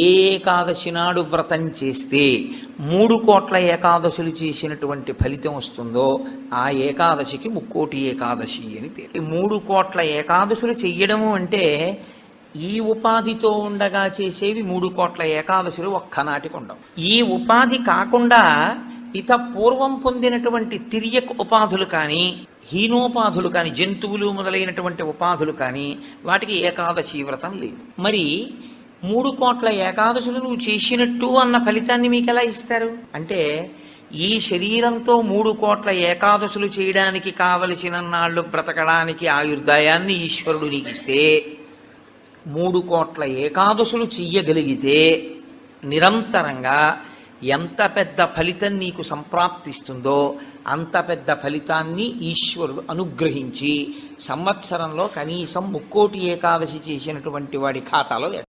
ఏ ఏకాదశి నాడు వ్రతం చేస్తే 3 కోట్ల ఏకాదశులు చేసినటువంటి ఫలితం వస్తుందో ఆ ఏకాదశికి ముక్కోటి ఏకాదశి అని పేరు. 3 కోట్ల ఏకాదశులు చెయ్యడము అంటే ఈ ఉపాధితో ఉండగా చేసేవి 3 కోట్ల ఏకాదశులు ఒక్కనాటికి ఉండవు. ఈ ఉపాధి కాకుండా పూర్వం పొందినటువంటి తిర్యక్ ఉపాధులు కానీ, హీనోపాధులు కానీ, జంతువులు మొదలైనటువంటి ఉపాధులు కానీ వాటికి ఏకాదశి వ్రతం లేదు. మరి 3 కోట్ల ఏకాదశులు నువ్వు చేసినట్టు అన్న ఫలితాన్ని మీకు ఎలా ఇస్తారు అంటే, ఈ శరీరంతో 3 కోట్ల ఏకాదశులు చేయడానికి కావలసిన నాళ్ళు బ్రతకడానికి ఆయుర్దాయాన్ని ఈశ్వరుడు నీకు ఇస్తే 3 కోట్ల ఏకాదశులు చెయ్యగలిగితే నిరంతరంగా ఎంత పెద్ద ఫలితం నీకు సంప్రాప్తిస్తుందో అంత పెద్ద ఫలితాన్ని ఈశ్వరుడు అనుగ్రహించి సంవత్సరంలో కనీసం ముక్కోటి ఏకాదశి చేసినటువంటి వాడి ఖాతాలో వేస్తాడు.